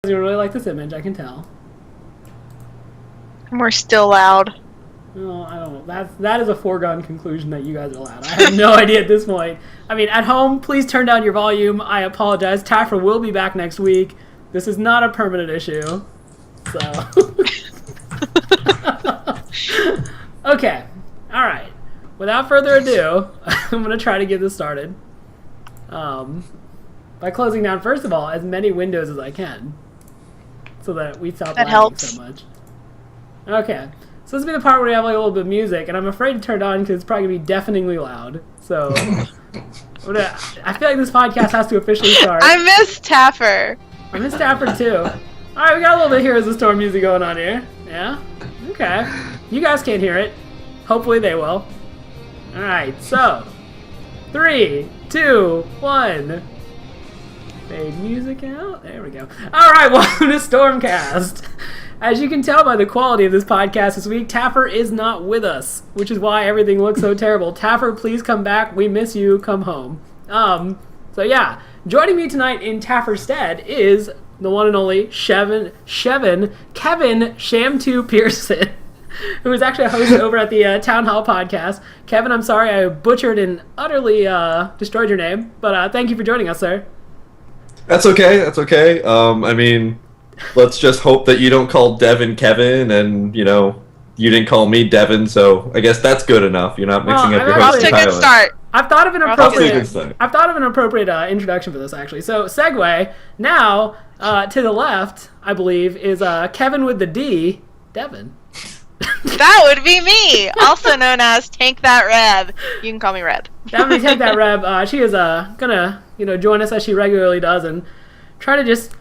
You really like this image, I can tell. We're still loud. No, I don't know. That is a foregone conclusion that you guys are loud. I have no idea at this point. I mean, at home, please turn down your volume. I apologize. Taffer will be back next week. This is not a permanent issue. So. Okay. All right. Without further ado, I'm going to try to get this started. By closing down, first of all, as many windows as I can. So that we stop lagging so much. Okay. So this will be the part where we have like a little bit of music, and I'm afraid to turn it on because it's probably going to be deafeningly loud. So I feel like this podcast has to officially start. I miss Taffer. I miss Taffer too. Alright, we got a little bit of Heroes of the Storm music going on here. Yeah? Okay. You guys can't hear it. Hopefully they will. Alright, so 3, 2, 1. Fade music out. There we go. Alright, welcome to Stormcast. As you can tell by the quality of this podcast this week, Taffer is not with us, which is why everything looks so terrible. Taffer, please come back. We miss you. Come home. So yeah, joining me tonight in Taffer's stead is the one and only Kevin Sham2 Pearson, who is actually a host over at the Town Hall podcast. Kevin, I'm sorry I butchered and utterly destroyed your name, but thank you for joining us, sir. That's okay. I mean, let's just hope that you don't call Devin Kevin, and, you know, you didn't call me Devin, so I guess that's good enough. You're not mixing up your host entirely. That's a good start. I've thought of an appropriate introduction for this, actually. So, segue. Now, to the left, I believe, is Kevin with the D, Devin. That would be me, also known as Tank That Reb. You can call me Reb. That would be Tank That Reb. She is gonna, join us as she regularly does and try to just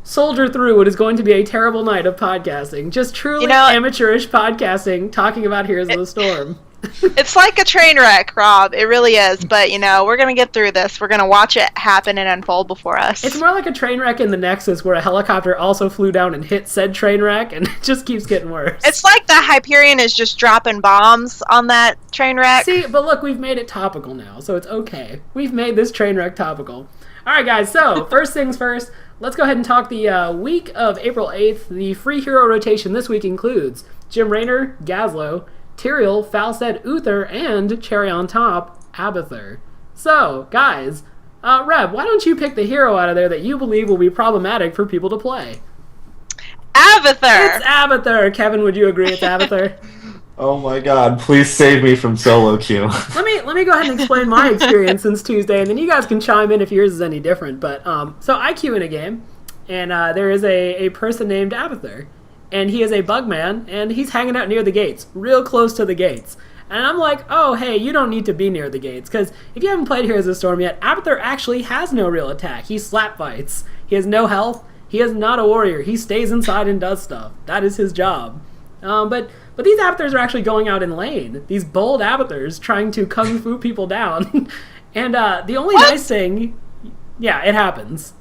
soldier through what is going to be a terrible night of podcasting. Just truly amateurish podcasting, talking about Heroes of the Storm. It's like a train wreck, Rob. It really is. But, we're going to get through this. We're going to watch it happen and unfold before us. It's more like a train wreck in the Nexus where a helicopter also flew down and hit said train wreck, and it just keeps getting worse. It's like the Hyperion is just dropping bombs on that train wreck. See, but look, we've made it topical now, so it's okay. We've made this train wreck topical. All right, guys, so first things first, let's go ahead and talk the week of April 8th. The free hero rotation this week includes Jim Raynor, Gazlo, Tyrael, Falstad, Uther, and cherry on top, Abathur. So, guys, Reb, why don't you pick the hero out of there that you believe will be problematic for people to play? Abathur! It's Abathur! Kevin, would you agree it's Abathur? Oh my god, please save me from solo queue. Let me go ahead and explain my experience since Tuesday, and then you guys can chime in if yours is any different. But, so I queue in a game, and there is a person named Abathur. And he is a bug man, and he's hanging out near the gates, real close to the gates. And I'm like, oh, hey, you don't need to be near the gates, because if you haven't played Heroes of the Storm yet, Abathur actually has no real attack. He slap fights. He has no health. He is not a warrior. He stays inside and does stuff. That is his job. But these Abathurs are actually going out in lane. These bold Abathurs trying to kung fu people down. And the only nice thing... Yeah, it happens.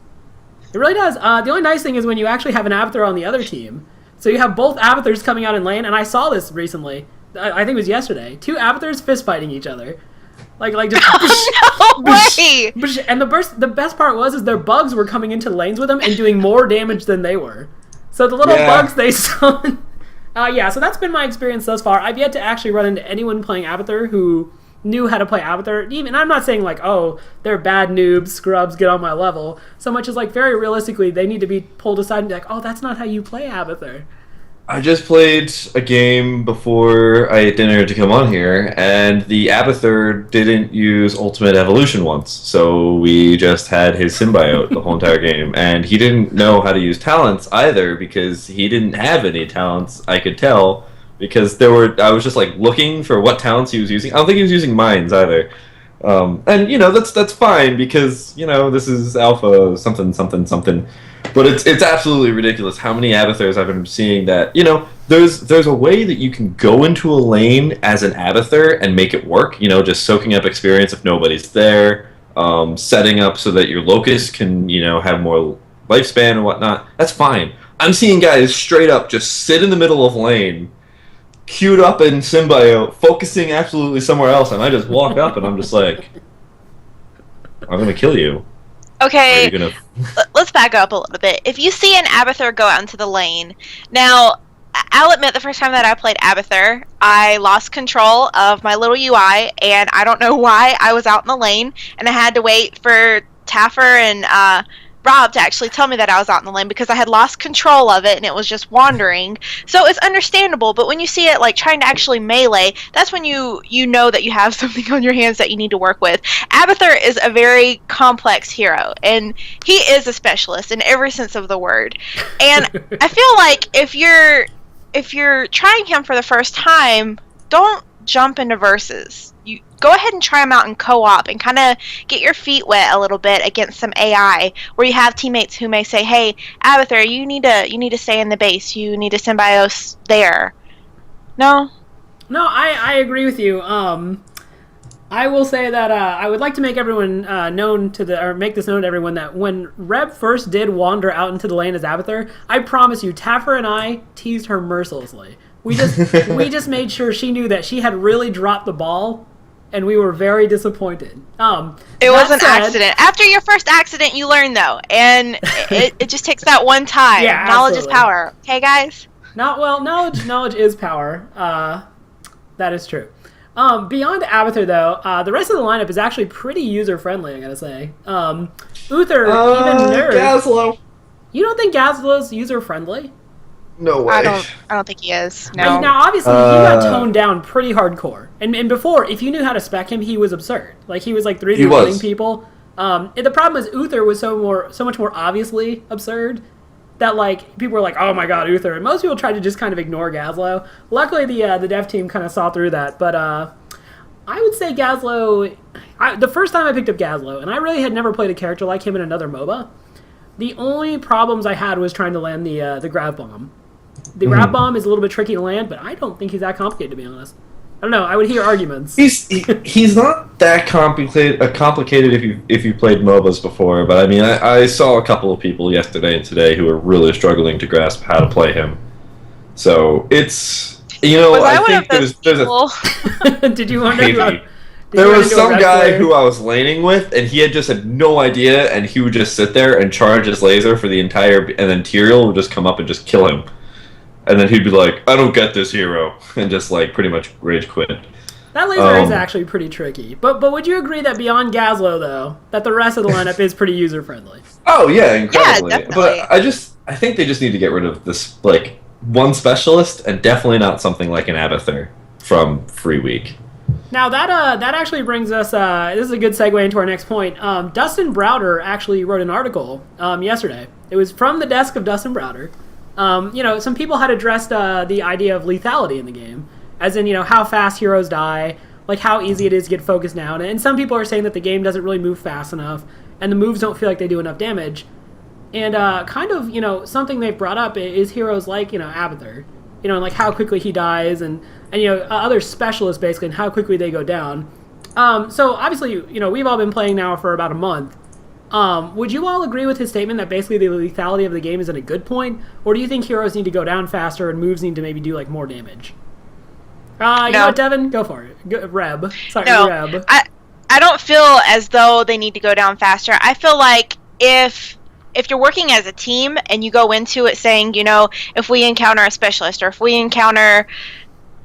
It really does. The only nice thing is when you actually have an Abathur on the other team. So you have both Abathurs coming out in lane, and I saw this recently. I think it was yesterday. 2 Abathurs fist-fighting each other. Like just... Oh, no way! And the best part is their bugs were coming into lanes with them and doing more damage than they were. So the little bugs they summon... so that's been my experience thus far. I've yet to actually run into anyone playing Abathur who knew how to play Abathur. Even I'm not saying like, oh, they're bad noobs, scrubs, get on my level. So much as like very realistically, they need to be pulled aside and be like, oh, that's not how you play Abathur. I just played a game before I ate dinner to come on here, and the Abathur didn't use Ultimate Evolution once, so we just had his symbiote the whole entire game, and he didn't know how to use talents either, because he didn't have any talents, I could tell, because I was just like looking for what talents he was using. I don't think he was using mines either. And that's fine, because this is alpha something. But it's absolutely ridiculous how many Abathurs I've been seeing that, there's a way that you can go into a lane as an Abathur and make it work, just soaking up experience if nobody's there, setting up so that your Locust can, have more lifespan and whatnot. That's fine. I'm seeing guys straight up just sit in the middle of lane, queued up in Symbiote, focusing absolutely somewhere else, and I just walk up and I'm just like, I'm going to kill you. Okay, Are you gonna? let's back up a little bit. If you see an Abathur go out into the lane, now I'll admit the first time that I played Abathur, I lost control of my little UI, and I don't know why I was out in the lane, and I had to wait for Taffer and Rob to actually tell me that I was out in the lane because I had lost control of it and it was just wandering. So it's understandable, but when you see it like trying to actually melee, that's when you know that you have something on your hands that you need to work with. Abathur is a very complex hero, and he is a specialist in every sense of the word. And I feel like if you're trying him for the first time, don't jump into verses. You go ahead and try him out in co-op and kind of get your feet wet a little bit against some AI, where you have teammates who may say, "Hey, Abathur, you need to stay in the base. You need to symbiote there." No. No, I agree with you. I will say that I would like to make everyone make this known to everyone that when Reb first did wander out into the lane as Abathur, I promise you, Taffer and I teased her mercilessly. We just made sure she knew that she had really dropped the ball, and we were very disappointed. It was an accident. After your first accident, you learn though, and it just takes that one time. Yeah, knowledge absolutely. is power. Okay, guys. Knowledge is power. That is true. Beyond Abathur, though, the rest of the lineup is actually pretty user-friendly, I gotta say. Uther, even Nerve. Gazlo. You don't think Gazlo's user-friendly? No way. I don't think he is. No. Now, obviously, he got toned down pretty hardcore. And before, if you knew how to spec him, he was absurd. Like, he was, like, 3D running people. And the problem is Uther was so much more obviously absurd that, like, people were like, oh my god, Uther. And most people tried to just kind of ignore Gazlo. Luckily, the dev team kind of saw through that. But I would say Gazlo... the first time I picked up Gazlo, and I really had never played a character like him in another MOBA, the only problems I had was trying to land the Grav Bomb. The Grav Bomb is a little bit tricky to land, but I don't think he's that complicated, to be honest. I don't know. I would hear arguments. He's not that complicated if you played MOBAs before, but I mean, I saw a couple of people yesterday and today who were really struggling to grasp how to play him. So it's I think there's a Did you want to? There was some guy who I was laning with, and he just had no idea, and he would just sit there and charge his laser for the entire, and then Tyrael would just come up and just kill him. And then he'd be like, I don't get this hero, and just like pretty much rage quit. That laser is actually pretty tricky. But would you agree that beyond Gazlo, though, that the rest of the lineup is pretty user-friendly? Oh, yeah, incredibly. Yeah, definitely. But I think they just need to get rid of this, like, one specialist, and definitely not something like an Abathur from Free Week. Now, that actually brings us, this is a good segue into our next point. Dustin Browder actually wrote an article yesterday. It was from the desk of Dustin Browder. Some people had addressed the idea of lethality in the game, as in, how fast heroes die, like how easy it is to get focused down, and some people are saying that the game doesn't really move fast enough, and the moves don't feel like they do enough damage. And something they've brought up is heroes like, Abathur, and like how quickly he dies, and other specialists basically, and how quickly they go down. So obviously, we've all been playing now for about a month. Would you all agree with his statement that basically the lethality of the game is at a good point, or do you think heroes need to go down faster and moves need to maybe do like more damage? You know what, Devin? Go for it. Reb. Sorry, no, Reb. I don't feel as though they need to go down faster. I feel like if you're working as a team and you go into it saying, if we encounter a specialist or if we encounter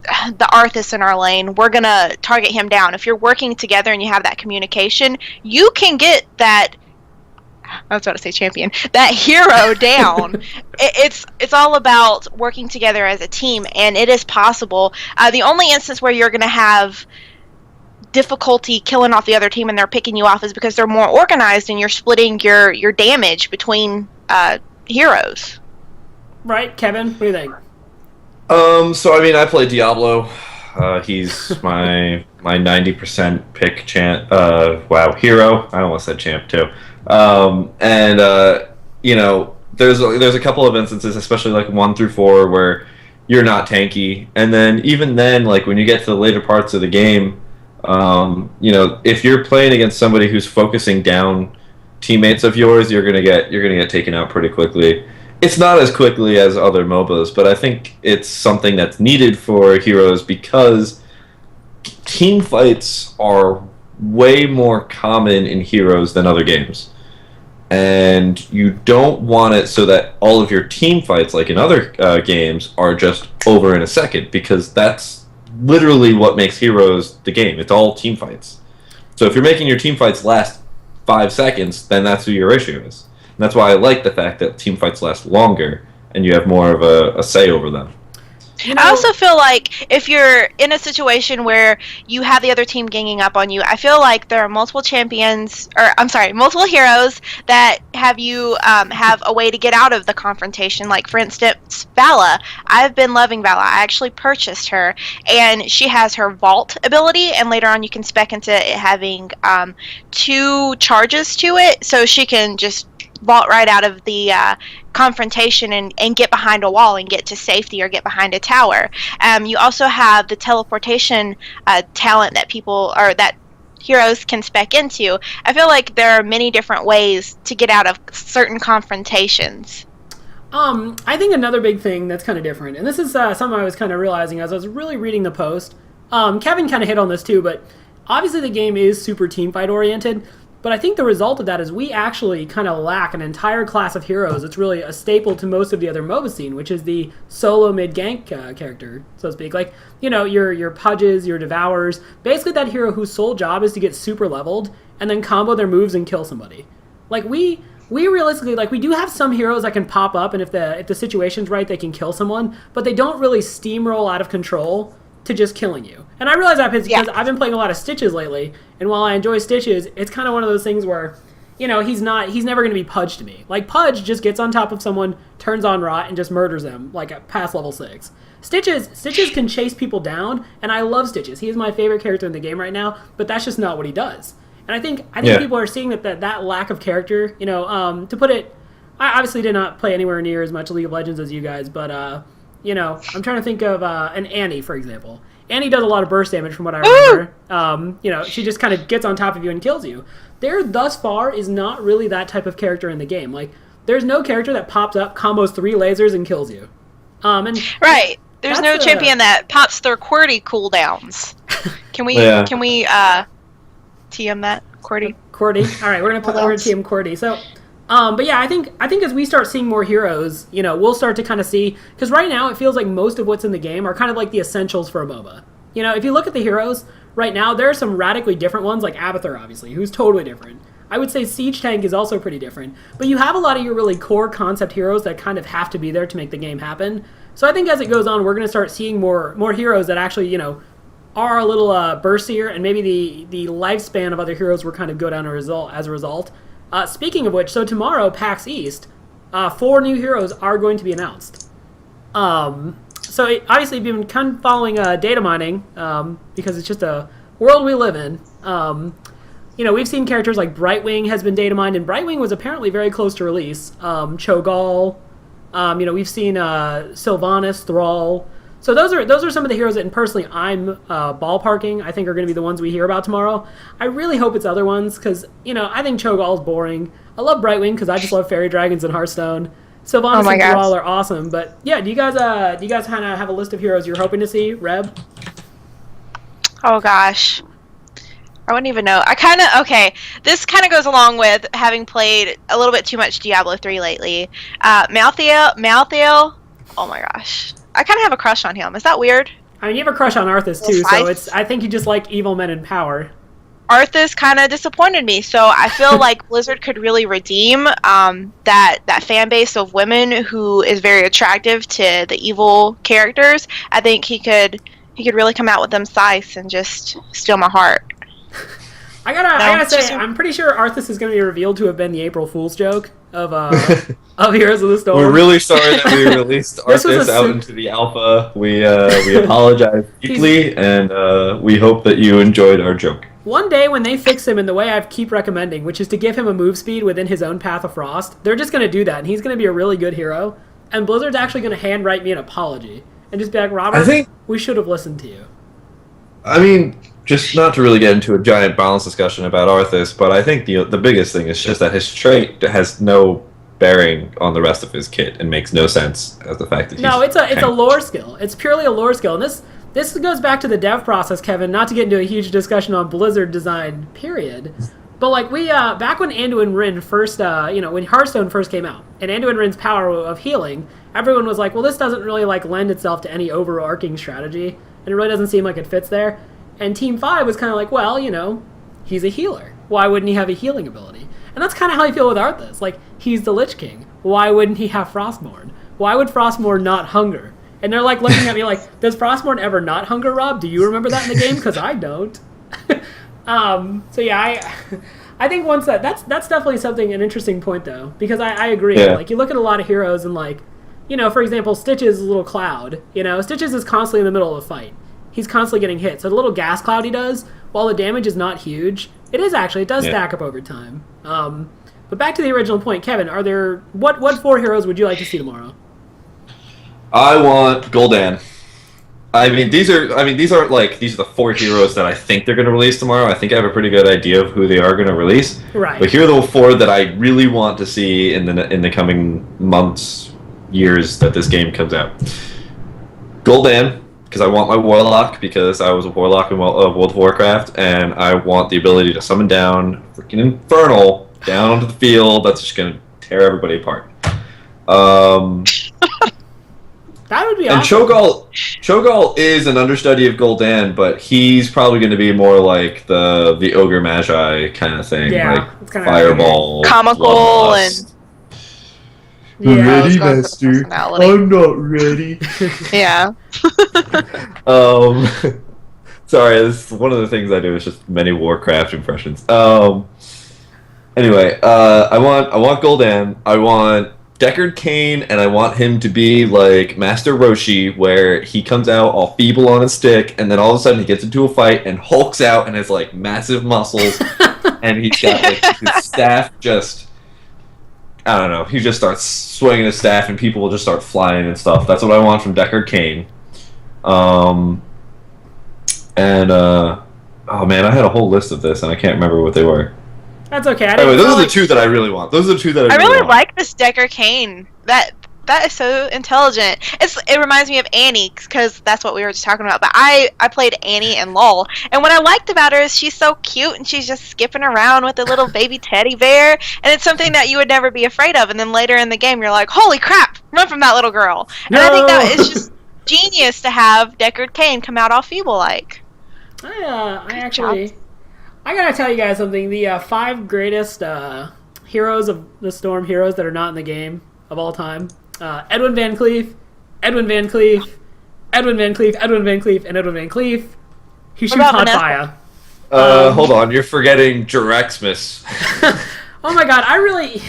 the Arthas in our lane, we're going to target him down. If you're working together and you have that communication, you can get that, I was about to say champion, that hero down. It's all about working together as a team, and it is possible. The only instance where you're going to have difficulty killing off the other team and they're picking you off is because they're more organized and you're splitting your damage between heroes. Right, Kevin? What do you think? So I mean, I play Diablo. He's my 90% pick hero. I almost said champ too. There's a couple of instances, especially like 1 through 4, where you're not tanky, and then even then, like when you get to the later parts of the game, if you're playing against somebody who's focusing down teammates of yours, you're gonna get taken out pretty quickly. It's not as quickly as other MOBAs, but I think it's something that's needed for heroes because team fights are way more common in Heroes than other games. and you don't want it so that all of your team fights, like in other games, are just over in a second, because that's literally what makes Heroes the game. It's all team fights. So if you're making your team fights last 5 seconds, then that's who your issue is. And that's why I like the fact that team fights last longer, and you have more of a say over them. I also feel like if you're in a situation where you have the other team ganging up on you, I feel like there are multiple multiple heroes that have you have a way to get out of the confrontation. Like, for instance, Vala. I've been loving Vala. I actually purchased her, and she has her Vault ability, and later on you can spec into it having 2 charges to it, so she can just vault right out of the confrontation and get behind a wall and get to safety or get behind a tower. You also have the teleportation talent that heroes can spec into. I feel like there are many different ways to get out of certain confrontations. I think another big thing that's kind of different, and this is something I was kind of realizing as I was really reading the post. Kevin kind of hit on this too, but obviously the game is super team fight oriented. But I think the result of that is we actually kind of lack an entire class of heroes. It's really a staple to most of the other MOBA scene, which is the solo mid-gank character, so to speak. Like, your Pudges, your Devourers, basically that hero whose sole job is to get super leveled and then combo their moves and kill somebody. Like, we realistically, like, we do have some heroes that can pop up, and if the situation's right, they can kill someone, but they don't really steamroll out of control to just killing you. And I realize that because I've been playing a lot of Stitches lately, and while I enjoy Stitches, it's kind of one of those things where, he's never going to be Pudge to me. Like, Pudge just gets on top of someone, turns on Rot, and just murders them, like, at past level 6. Stitches can chase people down, and I love Stitches. He is my favorite character in the game right now, but that's just not what he does. And I think people are seeing that lack of character, to put it, I obviously did not play anywhere near as much League of Legends as you guys, but, I'm trying to think of an Annie, for example. Annie does a lot of burst damage from what I remember. She just kind of gets on top of you and kills you. There, thus far, is not really that type of character in the game. Like, there's no character that pops up, combos 3 lasers, and kills you. Right. There's no champion that pops their QWERTY cooldowns. Can we TM that? QWERTY? QWERTY. All right, we're going to TM QWERTY. So... but yeah, I think as we start seeing more heroes, we'll start to kind of see, because right now it feels like most of what's in the game are kind of like the essentials for a MOBA. If you look at the heroes right now, there are some radically different ones, like Abathur, obviously, who's totally different. I would say Siege Tank is also pretty different, but you have a lot of your really core concept heroes that kind of have to be there to make the game happen. So I think as it goes on, we're going to start seeing more heroes that actually, are a little burstier, and maybe the lifespan of other heroes will kind of go down as a result. Speaking of which, so tomorrow, PAX East, 4 new heroes are going to be announced. Obviously, if you've been kind of following data mining, because it's just a world we live in, we've seen characters like Brightwing has been data mined, and Brightwing was apparently very close to release. Cho'Gall, we've seen Sylvanas, Thrall. So those are some of the heroes that, personally, I'm ballparking. I think are going to be the ones we hear about tomorrow. I really hope it's other ones because I think Cho'Gall's boring. I love Brightwing because I just love fairy dragons and Hearthstone. Sylvanas and Thrall are awesome. But yeah, do you guys kind of have a list of heroes you're hoping to see, Reb? Oh gosh, I wouldn't even know. This kind of goes along with having played a little bit too much Diablo 3 lately. Malthael. Oh my gosh. I kind of have a crush on him. Is that weird? I mean, you have a crush on Arthas, too, so I think you just like evil men in power. Arthas kind of disappointed me, so I feel like Blizzard could really redeem that fan base of women who is very attractive to the evil characters. I think he could really come out with them scythes and just steal my heart. I gotta say, I'm pretty sure Arthas is going to be revealed to have been the April Fool's joke of Heroes of the Storm. We're really sorry that we released Arthas out into the alpha. We apologize deeply, and we hope that you enjoyed our joke. One day when they fix him in the way I keep recommending, which is to give him a move speed within his own Path of Frost, they're just going to do that, and he's going to be a really good hero, and Blizzard's actually going to handwrite me an apology, and just be like, Robert, we should have listened to you. I mean... Just not to really get into a giant balance discussion about Arthas, but I think the biggest thing is just that his trait has no bearing on the rest of his kit and makes no sense as the fact that it's a lore skill. It's purely a lore skill, and this goes back to the dev process, Kevin. Not to get into a huge discussion on Blizzard design, period. But like we back when Anduin Rin first when Hearthstone first came out and Anduin Rin's power of healing, everyone was like, well, this doesn't really like lend itself to any overarching strategy, and it really doesn't seem like it fits there. And Team 5 was kind of like, well, he's a healer. Why wouldn't he have a healing ability? And that's kind of how I feel with Arthas. Like, he's the Lich King. Why wouldn't he have Frostmourne? Why would Frostmourne not hunger? And they're like looking at me like, does Frostmourne ever not hunger, Rob? Do you remember that in the game? Because I don't. So yeah, I think once that's definitely an interesting point though, because I agree. Yeah. Like you look at a lot of heroes and like, for example, Stitches is a little cloud. Stitches is constantly in the middle of a fight. He's constantly getting hit. So the little gas cloud he does, while the damage is not huge, it does stack up over time. But back to the original point, Kevin, are there what 4 heroes would you like to see tomorrow? I want Gul'dan. These are the 4 heroes that I think they're going to release tomorrow. I think I have a pretty good idea of who they are going to release. Right. But here are the 4 that I really want to see in the coming months, years that this game comes out. Gul'dan, because I want my Warlock, because I was a Warlock in World of Warcraft, and I want the ability to summon down freaking Infernal down onto the field. That's just going to tear everybody apart. That would be and awesome. Cho'Gall is an understudy of Gul'dan, but he's probably going to be more like the Ogre Magi kind of thing. Yeah, like it's kind Fireball. Comical and... Yeah, ready, Master. I'm not ready. Yeah. Sorry, this is one of the things I do is just many Warcraft impressions. Anyway, I want Gul'dan. I want Deckard Cain, and I want him to be like Master Roshi, where he comes out all feeble on his stick, and then all of a sudden he gets into a fight and hulks out and has like massive muscles, and he's got like his staff just... I don't know. He just starts swinging his staff, and people will just start flying and stuff. That's what I want from Deckard Cain. Oh man, I had a whole list of this, and I can't remember what they were. That's okay. Anyway, those are the 2 that I really want. Those are the 2 that I really want. Like this Deckard Cain. That is so intelligent. It reminds me of Annie, because that's what we were just talking about. But I played Annie in LoL, and what I liked about her is she's so cute, and she's just skipping around with a little baby teddy bear, and it's something that you would never be afraid of. And then later in the game, you're like, holy crap, run from that little girl. And I think that is just genius to have Deckard Cain come out all feeble-like. I gotta tell you guys something. The 5 greatest heroes of the Storm, heroes that are not in the game of all time: Edwin Van Cleef, Edwin Van Cleef, Edwin Van Cleef, Edwin Van Cleef, and Edwin Van Cleef. He shoots hot fire. Hold on, you're forgetting Jiraxxus. Oh my god, I really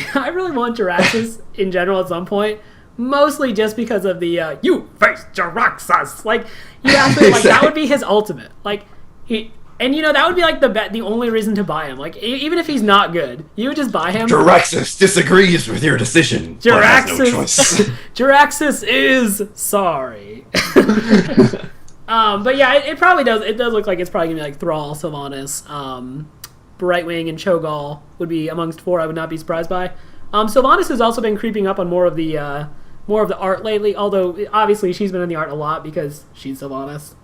want Jiraxxus in general at some point. Mostly just because of the you face Jiraxxus. Like you actually like that would be his ultimate. Like he. And that would be like the only reason to buy him. Like even if he's not good, you would just buy him. Jiraxxus disagrees with your decision. Jiraxxus, but has no choice. Jiraxxus is sorry. But yeah, it probably does. It does look like it's probably gonna be like Thrall, Sylvanas, Brightwing, and Cho'Gall would be amongst 4. I would not be surprised by. Sylvanas has also been creeping up on more of the art lately. Although obviously she's been in the art a lot because she's Sylvanas.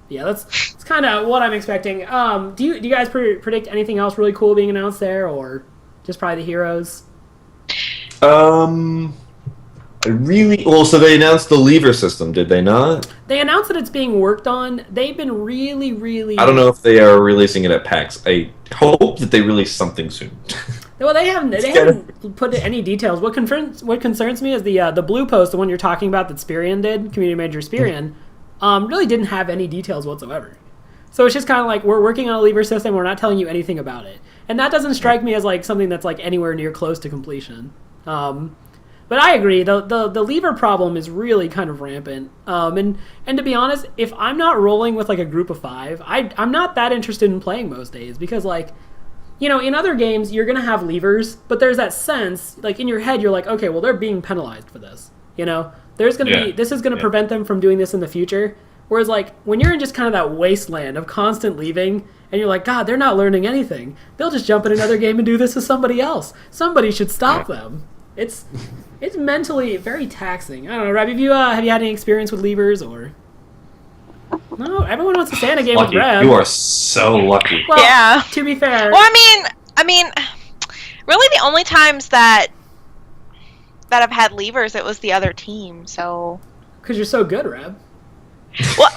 Yeah, that's kind of what I'm expecting. Do you guys predict anything else really cool being announced there, or just probably the heroes? So they announced the lever system, did they not? They announced that it's being worked on. They've been really... I don't know if they are releasing it at PAX. I hope that they release something soon. Well, they haven't put any details. What concerns me is the blue post, the one you're talking about that Spirian did, Community Manager Spirian. Really didn't have any details whatsoever. So it's just kind of like, we're working on a lever system, we're not telling you anything about it. And that doesn't strike me as like something that's like anywhere near close to completion. But I agree, the lever problem is really kind of rampant. And to be honest, if I'm not rolling with like a group of 5, I'm not that interested in playing most days, because like, in other games, you're going to have levers, but there's that sense, like in your head, you're like, okay, well, they're being penalized for this, There's going to be, this is going to prevent them from doing this in the future. Whereas, like, when you're in just kind of that wasteland of constant leaving, and you're like, God, they're not learning anything. They'll just jump in another game and do this to somebody else. Somebody should stop them. It's mentally very taxing. I don't know, Rob, have you had any experience with levers, or? No, everyone wants to stay in a game Lucky. with Reb. You are so lucky. Well, Yeah. to be fair. Well, I mean, really the only times that I've had leavers, it was the other team, so... Because you're so good, Reb. Well,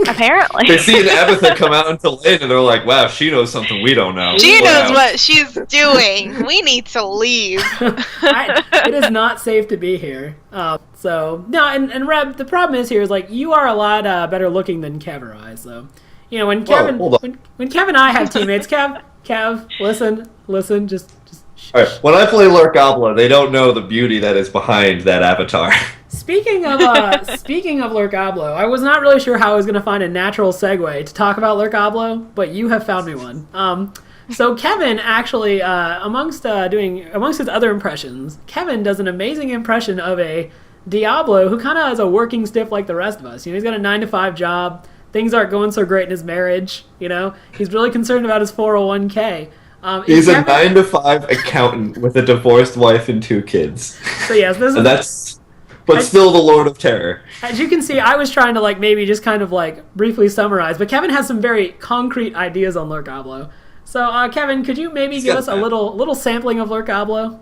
apparently. They see an Abathur come out into lane and they're like, wow, she knows something we don't know. She Wow. knows what she's doing. We need to leave. It is not safe to be here. So, no, and Reb, the problem is here is, like, you are a lot better looking than Kev or I, so... You know, when Kevin, hold on. when Kev and I have teammates, Kev, listen, just All right, when I play Lurkablo, they don't know the beauty that is behind that avatar. Speaking of Lurkablo, I was not really sure how I was going to find a natural segue to talk about Lurkablo, but you have found me one. So Kevin actually, amongst his other impressions, Kevin does an amazing impression of a Diablo who kind of has a working stiff like the rest of us. You know, he's got a 9-to-5 job. Things aren't going so great in his marriage. You know, he's really concerned about his 401k. He's a 9-to-5 accountant with a divorced wife and 2 kids. So yes, this is... But still the Lord of Terror. As you can see, I was trying to maybe just kind of briefly summarize, but Kevin has some very concrete ideas on Lurkablo. So Kevin, could you maybe give us a little sampling of Lurkablo?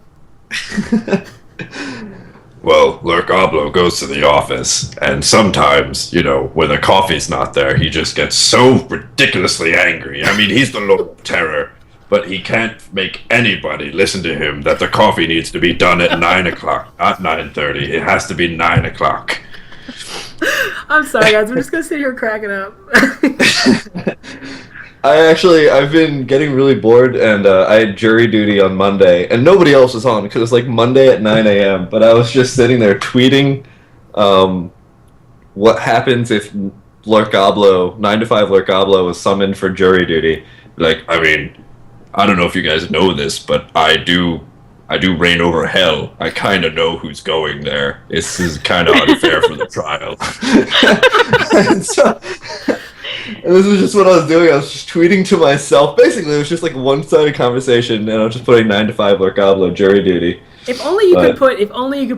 Well, Lurkablo goes to the office, and sometimes, you know, when the coffee's not there, he just gets so ridiculously angry. I mean, he's the Lord of Terror, but he can't make anybody listen to him that the coffee needs to be done at 9 o'clock, not 9:30. It has to be 9 o'clock. I'm sorry, guys. I'm just going to sit here cracking up. I've been getting really bored, and I had jury duty on Monday, and nobody else was on, because it's like Monday at 9 a.m., but I was just sitting there tweeting what happens if Lurkablo, 9-to-5 Lurkablo, was summoned for jury duty. Like, I mean, I don't know if you guys know this, but I do reign over hell. I kind of know who's going there. This is kind of unfair for the trial. And this was just what I was doing. I was just tweeting to myself. Basically, it was just like a one-sided conversation, and I was just putting 9-to-5 Lurkablo jury duty. If only you could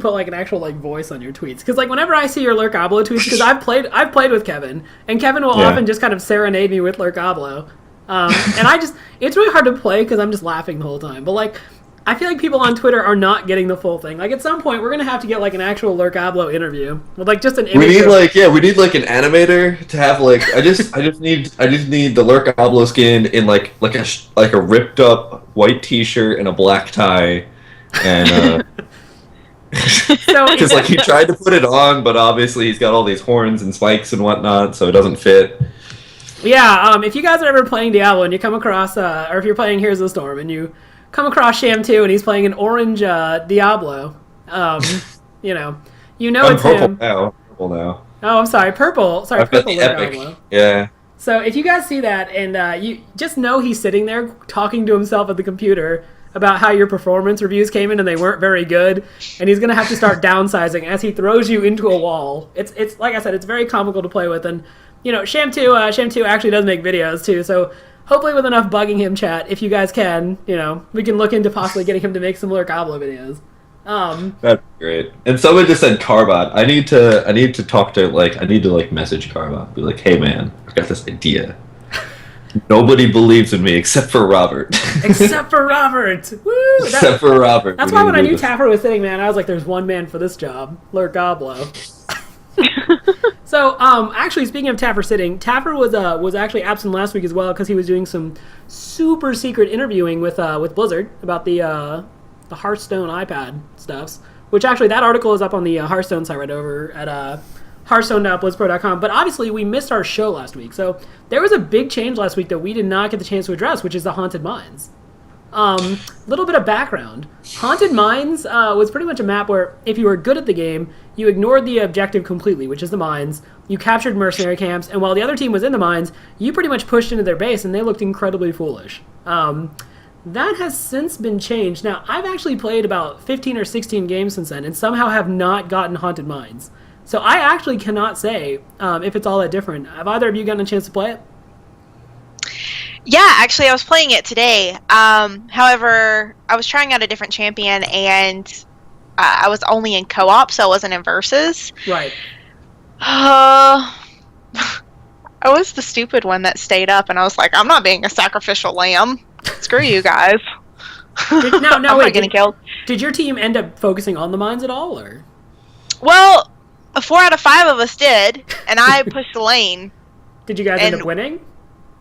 put like an actual voice on your tweets, because whenever I see your Lurkablo tweets, because I've played with Kevin, and Kevin will often just kind of serenade me with Lurkablo, and it's really hard to play because I'm just laughing the whole time. But I feel like people on Twitter are not getting the full thing. At some point, we're gonna have to get an actual Lurkablo interview with just an image. We need we need an animator to have I just need the Lurkablo skin in a ripped up white T-shirt and a black tie, and because he tried to put it on, but obviously he's got all these horns and spikes and whatnot, so it doesn't fit. Yeah, if you guys are ever playing Diablo and you come across, or if you're playing Here's the Storm and you come across Sham 2 and he's playing an orange Diablo, you know I'm it's purple him. Purple now. Oh, I'm sorry, purple. Sorry, I've got purple the epic. Diablo. Yeah. So if you guys see that and you just know he's sitting there talking to himself at the computer about how your performance reviews came in and they weren't very good, and he's gonna have to start downsizing as he throws you into a wall. It's like I said, it's very comical to play with, and Sham 2 actually does make videos too, so hopefully with enough bugging him chat, if you guys can, we can look into possibly getting him to make some Lurkablo videos. That'd be great. And someone just said Carbot. I need to talk to message Carbot. Be like, hey man, I've got this idea. Nobody believes in me except for Robert. Except for Robert. Woo! Except for Robert. That's why when I knew Taffer was sitting, man, I was like, there's one man for this job, Lurkablo. So, actually, speaking of Taffer sitting, Taffer was actually absent last week as well because he was doing some super secret interviewing with Blizzard about the Hearthstone iPad stuffs. Which actually, that article is up on the Hearthstone site right over at hearthstone.blizzpro.com. But obviously, we missed our show last week, so there was a big change last week that we did not get the chance to address, which is the Haunted Mines. Little bit of background. Haunted Mines was pretty much a map where if you were good at the game, you ignored the objective completely, which is the mines. You captured mercenary camps, and while the other team was in the mines, you pretty much pushed into their base, and they looked incredibly foolish. That has since been changed. Now, I've actually played about 15 or 16 games since then, and somehow have not gotten Haunted Mines. So I actually cannot say if it's all that different. Have either of you gotten a chance to play it? Yeah, actually, I was playing it today. However, I was trying out a different champion, and I was only in co-op, so I wasn't in versus. Right. I I was the stupid one that stayed up, and I was like, I'm not being a sacrificial lamb. Screw you guys. No, I'm not getting killed. Did your team end up focusing on the mines at all, or? Well, 4 out of 5 of us did, and I pushed the lane. Did you guys end up winning?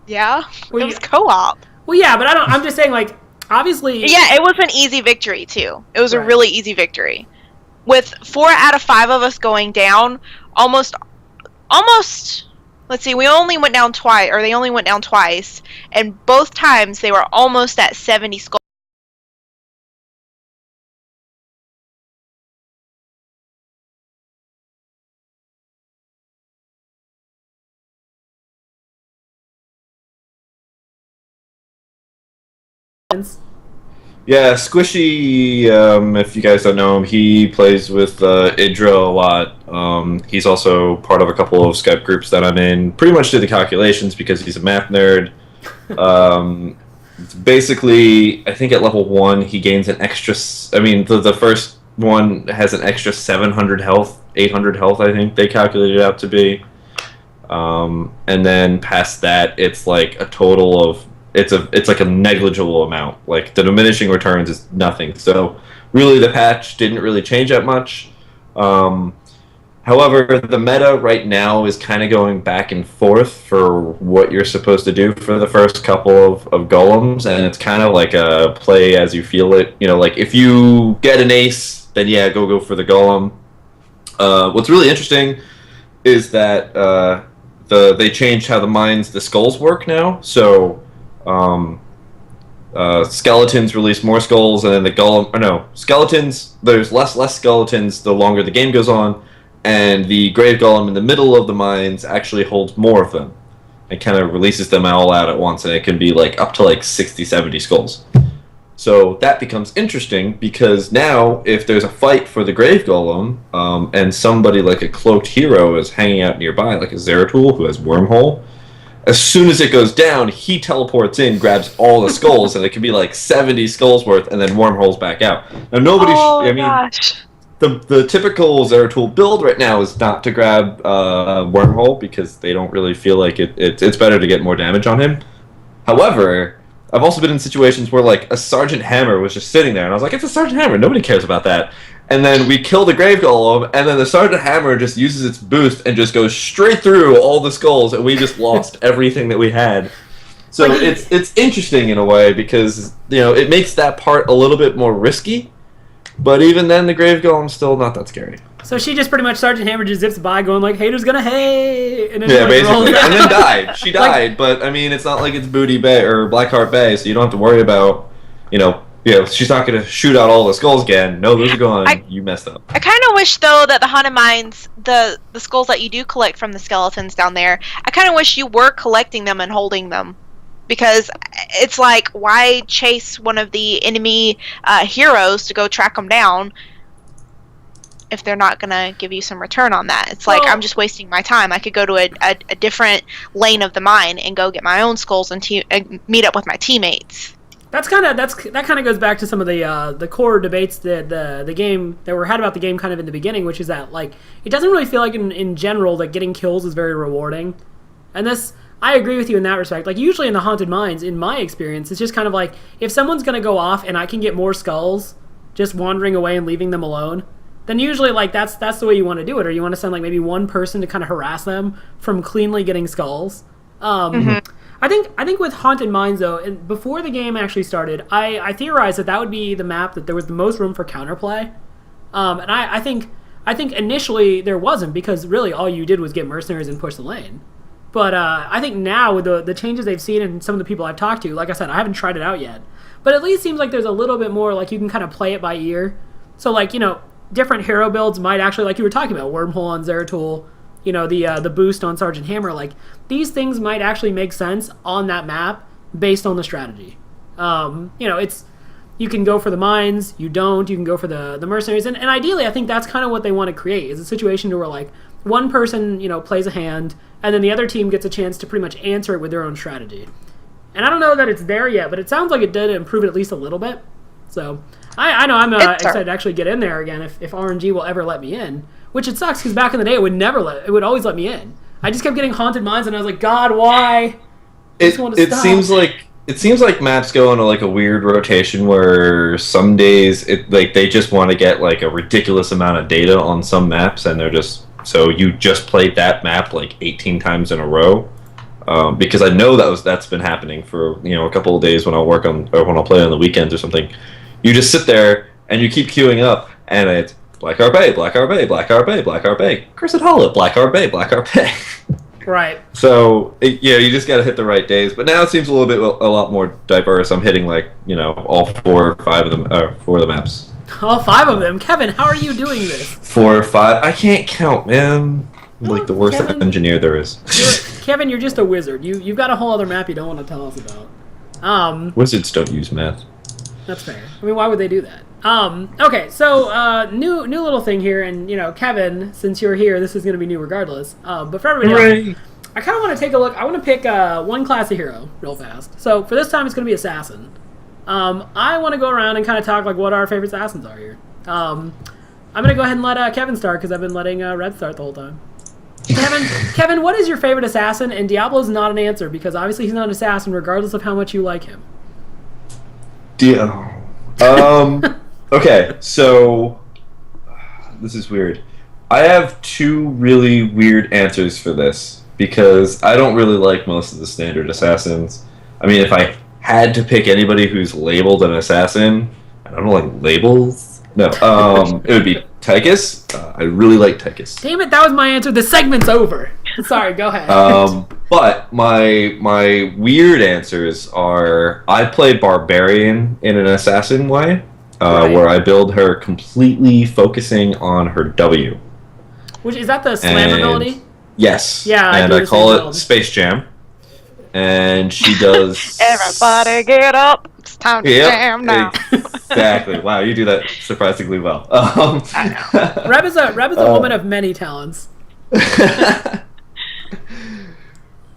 Yeah, it was co-op. Well, yeah, but I'm just saying, like, obviously. Yeah, it was an easy victory too. It was a really easy victory. With 4 out of 5 of us going down, almost. Let's see, we only went down twice, or they only went down twice, and both times they were almost at 70 skulls. Yeah, Squishy, if you guys don't know him, he plays with Idra a lot. He's also part of a couple of Skype groups that I'm in. Pretty much did the calculations because he's a math nerd. Basically, I think at level 1 he gains an extra... the first one has an extra 700 health, 800 health, I think they calculated it out to be. And then past that, it's like a total of... It's like a negligible amount. Like, the diminishing returns is nothing. So, really, the patch didn't really change that much. However, the meta right now is kind of going back and forth for what you're supposed to do for the first couple of golems, and it's kind of like a play as you feel it. You know, like, if you get an ace, then yeah, go for the golem. What's really interesting is that they changed how the skulls work now. So... skeletons release more skulls, and then the golem... skeletons, there's less skeletons the longer the game goes on, and the grave golem in the middle of the mines actually holds more of them. It kind of releases them all out at once, and it can be like up to like 60, 70 skulls. So that becomes interesting, because now, if there's a fight for the grave golem, and somebody like a cloaked hero is hanging out nearby, like a Zeratul who has Wormhole, as soon as it goes down, he teleports in, grabs all the skulls, and it can be like 70 skulls worth, and then Wormhole's back out. Now, Gosh. The typical Zeratul build right now is not to grab Wormhole, because they don't really feel like it's better to get more damage on him. However, I've also been in situations where, like, a Sergeant Hammer was just sitting there, and I was like, it's a Sergeant Hammer, nobody cares about that. And then we kill the Grave Golem, and then the Sergeant Hammer just uses its boost and just goes straight through all the skulls, and we just lost everything that we had. So it's interesting in a way, because, it makes that part a little bit more risky, but even then the Grave Golem's still not that scary. So she just pretty much, Sergeant Hammer just zips by going like, haters gonna hate, and then basically, and then died. She died, but it's not like it's Booty Bay or Blackheart Bay, so you don't have to worry about, she's not going to shoot out all the skulls again. No, those are gone. You messed up. I kind of wish, though, that the Haunted Mines, the skulls that you do collect from the skeletons down there, I kind of wish you were collecting them and holding them. Because it's like, why chase one of the enemy heroes to go track them down if they're not going to give you some return on that? It's like, I'm just wasting my time. I could go to a different lane of the mine and go get my own skulls and meet up with my teammates. That kind of goes back to some of the core debates that the game that were had about the game kind of in the beginning, which is that, like, it doesn't really feel like in general that getting kills is very rewarding. And this, I agree with you in that respect. Like, usually in the Haunted Mines, in my experience, it's just kind of like, if someone's going to go off and I can get more skulls just wandering away and leaving them alone, then usually, like, that's the way you want to do it, or you want to send, like, maybe one person to kind of harass them from cleanly getting skulls. I think with Haunted Mines, though, and before the game actually started, I theorized that would be the map that there was the most room for counterplay. And I think initially there wasn't, because really all you did was get mercenaries and push the lane. But I think now with the changes they've seen and some of the people I've talked to, like I said, I haven't tried it out yet, but at least seems like there's a little bit more, like, you can kind of play it by ear. So, like, different hero builds might actually, like you were talking about, Wormhole on Zeratul, the boost on Sergeant Hammer, like, these things might actually make sense on that map based on the strategy. It's, you can go for the mines, you can go for the mercenaries, and ideally I think that's kind of what they want to create, is a situation where, like, one person, plays a hand, and then the other team gets a chance to pretty much answer it with their own strategy. And I don't know that it's there yet, but it sounds like it did improve it at least a little bit. So, I know I'm excited to actually get in there again if RNG will ever let me in. Which it sucks, because back in the day it would always let me in. I just kept getting haunted minds, and I was like, God, why? It seems like maps go into like a weird rotation where some days they just want to get like a ridiculous amount of data on some maps, and they're just so you just played that map like 18 times in a row. Because I know that's been happening for a couple of days when I'll work on or when I'll play on the weekends or something. You just sit there and you keep queuing up, and it's Black Arbay, Black Arbay, Black Arbay, Black Arbay, Cursed Hollow, Black Arbay, Black Arbay. Right. So you just got to hit the right days. But now it seems a lot more diverse. I'm hitting all 4 or 5 of them, 4 of the maps. All 5 of them, Kevin. How are you doing this? 4 or 5. I can't count, man. I'm like the worst Kevin, engineer there is. Kevin, you're just a wizard. You've got a whole other map you don't want to tell us about. Wizards don't use math. That's fair. I mean, why would they do that? Okay, so new little thing here, and Kevin, since you're here, this is going to be new regardless. But for everybody else, I kind of want to take a look. I want to pick one class of hero real fast. So for this time, it's going to be assassin. I want to go around and kind of talk like what our favorite assassins are here. I'm going to go ahead and let Kevin start because I've been letting Red start the whole time. Kevin, what is your favorite assassin? And Diablo's not an answer because obviously he's not an assassin, regardless of how much you like him. Okay, so this is weird. I have 2 really weird answers for this because I don't really like most of the standard assassins. I mean, if I had to pick anybody who's labeled an assassin, I don't like labels. No, it would be Tychus. I really like Tychus. Damn it, that was my answer. The segment's over. Sorry, go ahead. But my weird answers are I play Barbarian in an assassin way, where I build her completely focusing on her W. Which is that the slam ability? Yes. Yeah, I call it Space Jam. And she does. Everybody get up! It's time to jam now. Exactly. Wow, you do that surprisingly well. Reb is a woman of many talents.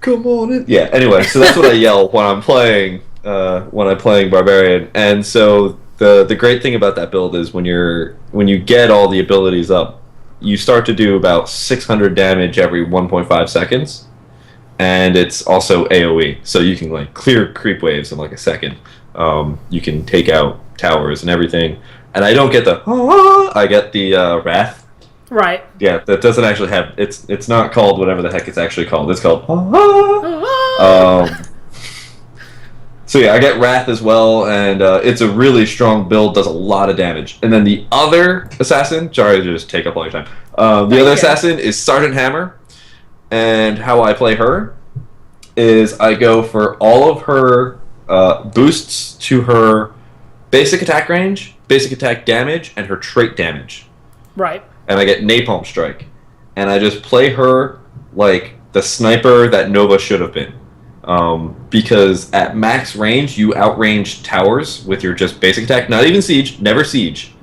Come on in. Yeah. Anyway, so that's what I yell when I'm playing Barbarian, and so the great thing about that build is when you get all the abilities up, you start to do about 600 damage every 1.5 seconds. And it's also AoE, so you can like clear creep waves in like a second. You can take out towers and everything. And I don't get the I get the Wrath. Right. Yeah, that doesn't actually have it's not called whatever the heck it's actually called. It's called So yeah, I get Wrath as well, and it's a really strong build, does a lot of damage. And then the other assassin, sorry to just take up all your time. The other assassin is Sergeant Hammer. And how I play her is I go for all of her boosts to her basic attack range, basic attack damage, and her trait damage. Right. And I get Napalm Strike. And I just play her like the sniper that Nova should have been. Because at max range, you outrange towers with your just basic attack. Not even siege, never siege.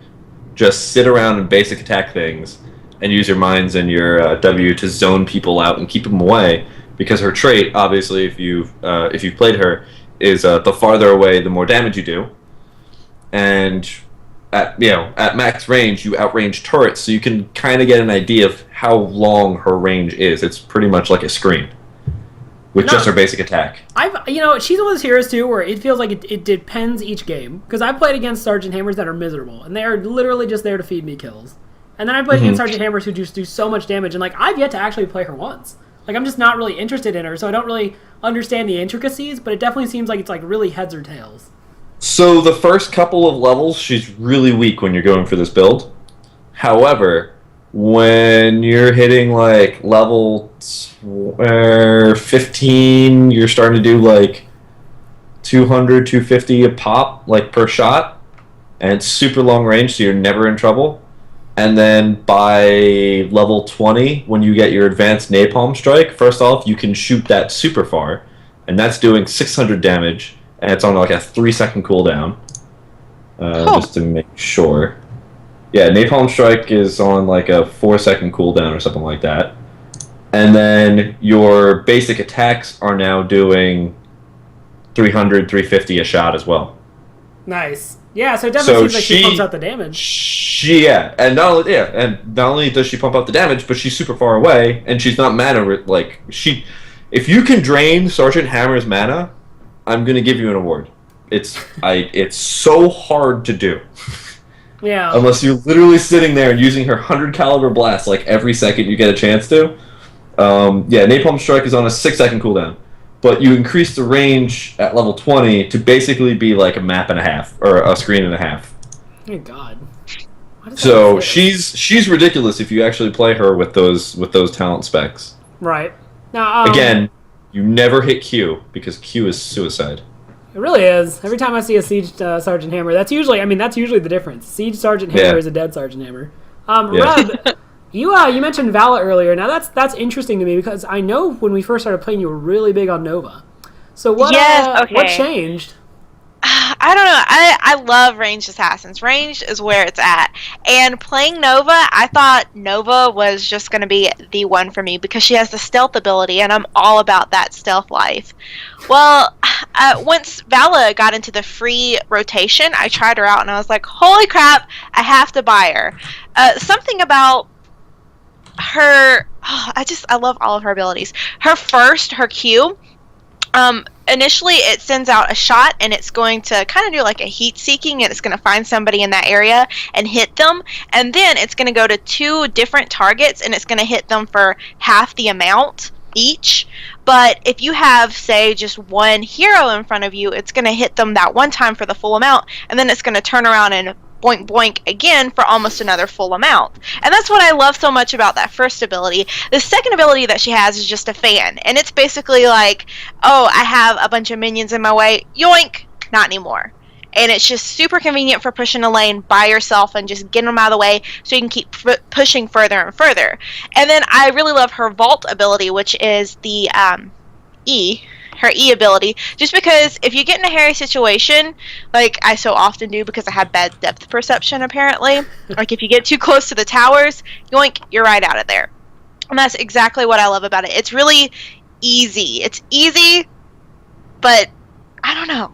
Just sit around and basic attack things. And use your mines and your W to zone people out and keep them away, because her trait, obviously, if you've played her, is the farther away, the more damage you do. And at max range, you outrange turrets, so you can kind of get an idea of how long her range is. It's pretty much like a screen with just her basic attack. She's one of those heroes too, where it feels like it depends each game. Because I played against Sergeant Hammers that are miserable, and they are literally just there to feed me kills. And then I played against Sergeant Hammers who just do so much damage, and like I've yet to actually play her once. Like I'm just not really interested in her, so I don't really understand the intricacies, but it definitely seems like it's like really heads or tails. So the first couple of levels, she's really weak when you're going for this build. However, when you're hitting like level 15, you're starting to do like 200, 250 a pop, like per shot, and it's super long range, so you're never in trouble. And then by level 20, when you get your advanced Napalm Strike, first off, you can shoot that super far, and that's doing 600 damage, and it's on like a 3-second cooldown, just to make sure. Yeah, Napalm Strike is on like a 4-second cooldown or something like that. And then your basic attacks are now doing 300, 350 a shot as well. Nice. Yeah, so it definitely So seems like she pumps out the damage. And not only does she pump out the damage, but she's super far away, and she's not mana like she. If you can drain Sergeant Hammer's mana, I'm gonna give you an award. It's so hard to do. Yeah. Unless you're literally sitting there and using her 100 caliber blast like every second you get a chance to. Napalm Strike is on a 6-second cooldown, but you increase the range at level 20 to basically be like a map and a half or a screen and a half. Oh God. So she's ridiculous if you actually play her with those talent specs. Right. Now again, you never hit Q because Q is suicide. It really is. Every time I see a Siege Sergeant Hammer, that's usually the difference. Siege Sergeant Hammer is a dead Sergeant Hammer. Reb, you mentioned Vala earlier. Now that's interesting to me because I know when we first started playing, you were really big on Nova. So what changed? I don't know. I love ranged assassins. Ranged is where it's at. And playing Nova, I thought Nova was just going to be the one for me because she has the stealth ability, and I'm all about that stealth life. Well, once Vala got into the free rotation, I tried her out, and I was like, holy crap, I have to buy her. Something about her... I love all of her abilities. Her Q... initially it sends out a shot and it's going to kind of do like a heat seeking, and it's going to find somebody in that area and hit them, and then it's going to go to 2 different targets and it's going to hit them for half the amount each. But if you have, say, just one hero in front of you, it's going to hit them that one time for the full amount, and then it's going to turn around and boink boink again for almost another full amount. And that's what I love so much about that first ability. The second ability that she has is just a fan, and it's basically like, oh, I have a bunch of minions in my way, yoink, not anymore. And it's just super convenient for pushing a lane by yourself and just getting them out of the way so you can keep pushing further and further. And then I really love her vault ability, which is the her E ability, just because if you get in a hairy situation, like I so often do because I have bad depth perception apparently, like if you get too close to the towers, yoink, you're right out of there. And that's exactly what I love about it. It's really easy. It's easy, but I don't know.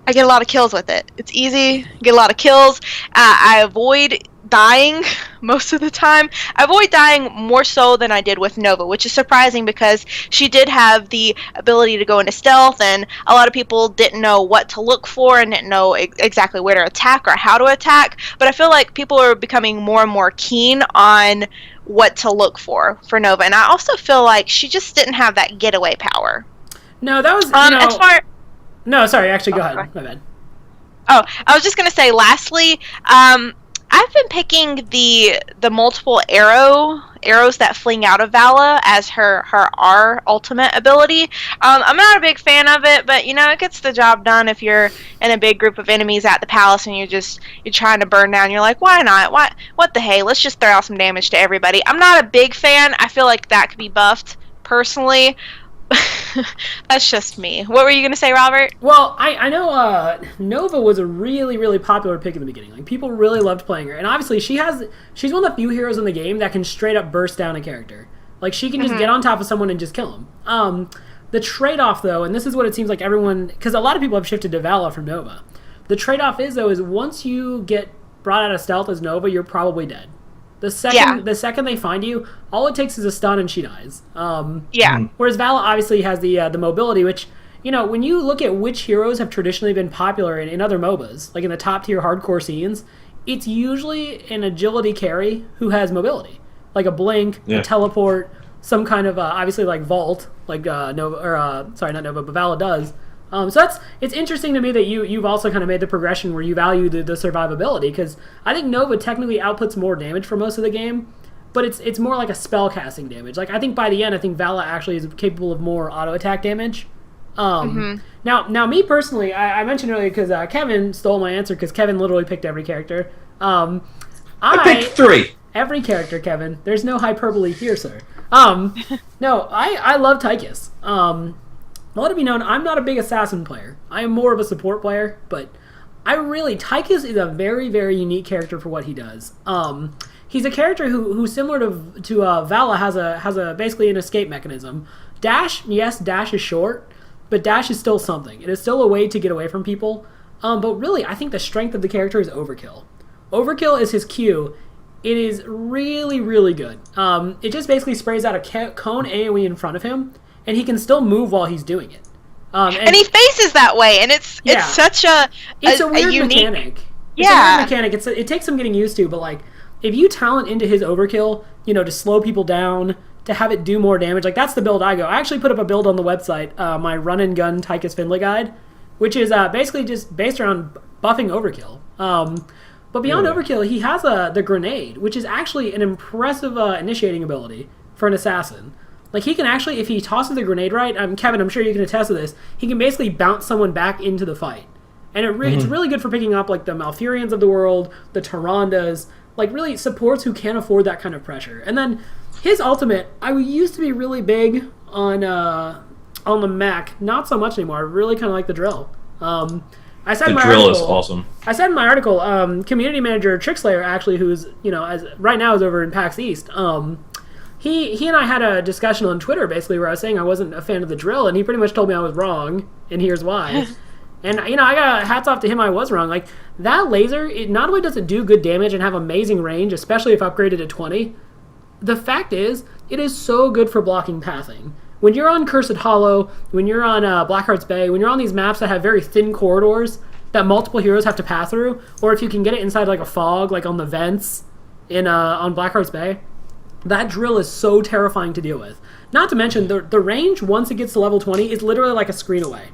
I get a lot of kills with it. It's easy, get a lot of kills. I avoid dying most of the time. I avoid dying more so than I did with Nova, which is surprising because she did have the ability to go into stealth, and a lot of people didn't know what to look for and didn't know exactly where to attack or how to attack. But I feel like people are becoming more and more keen on what to look for Nova, and I also feel like she just didn't have that getaway power. No, that was No, sorry, actually go ahead. My bad. Oh, I was just going to say, lastly, I've been picking the multiple arrows that fling out of Vala as her R ultimate ability. I'm not a big fan of it, but it gets the job done if you're in a big group of enemies at the palace and you're trying to burn down. You're like, why not? What the hey? Let's just throw out some damage to everybody. I'm not a big fan. I feel like that could be buffed personally. That's just me. What were you going to say, Robert? Well, I know Nova was a really, really popular pick in the beginning. Like, people really loved playing her. And obviously, she's one of the few heroes in the game that can straight up burst down a character. Like, she can just get on top of someone and just kill him. The trade-off, though, and this is what it seems like everyone... Because a lot of people have shifted to Vala from Nova. The traight-off is once you get brought out of stealth as Nova, you're probably dead. The second they find you, all it takes is a stun and she dies. Whereas Vala obviously has the mobility, which, when you look at which heroes have traditionally been popular in other MOBAs, like in the top tier hardcore scenes, it's usually an agility carry who has mobility. Like a blink, a teleport, some kind of, obviously like vault, like Nova, or sorry, not Nova, but Vala does. So it's interesting to me that you've also kind of made the progression where you value the survivability, because I think Nova technically outputs more damage for most of the game, but it's more like a spell casting damage. Like, I think by the end, I think Vala actually is capable of more auto attack damage. Now me personally, I mentioned earlier because Kevin stole my answer because Kevin literally picked every character. I picked 3. Every character, Kevin. There's no hyperbole here, sir. No, I love Tychus. Let it be known, I'm not a big assassin player. I am more of a support player, but Tychus is a very, very unique character for what he does. He's a character who similar to Vala, has a basically an escape mechanism. Dash, yes, dash is short, but dash is still something. It is still a way to get away from people. But really, I think the strength of the character is Overkill. Overkill is his Q. It is really, really good. It just basically sprays out a cone AoE in front of him, and he can still move while he's doing it. And he faces that way, and it's such a weird unique mechanic. It's a weird mechanic. It takes some getting used to, but like if you talent into his Overkill, to slow people down, to have it do more damage, like that's the build I go. I actually put up a build on the website, my run and gun Tychus Finlay guide, which is basically just based around buffing Overkill. But beyond Overkill, he has the grenade, which is actually an impressive initiating ability for an assassin. Like, he can actually, if he tosses the grenade right, Kevin, I'm sure you can attest to this, he can basically bounce someone back into the fight. And it's really good for picking up, like, the Malfurions of the world, the Tyrandas, like, really supports who can't afford that kind of pressure. And then his ultimate, I used to be really big on the Mac, not so much anymore. I really kind of like the drill. I said the in my drill article, is awesome. I said in my article, community manager Trickslayer, actually, who's, as right now is over in PAX East, he and I had a discussion on Twitter, basically, where I was saying I wasn't a fan of the drill, and he pretty much told me I was wrong, and here's why. And, I got hats off to him, I was wrong. Like, that laser, it not only does it do good damage and have amazing range, especially if upgraded to 20, the fact is, it is so good for blocking pathing. When you're on Cursed Hollow, when you're on Blackheart's Bay, when you're on these maps that have very thin corridors that multiple heroes have to pass through, or if you can get it inside like a fog, like on the vents on Blackheart's Bay, that drill is so terrifying to deal with. Not to mention, the range, once it gets to level 20, is literally like a screen away.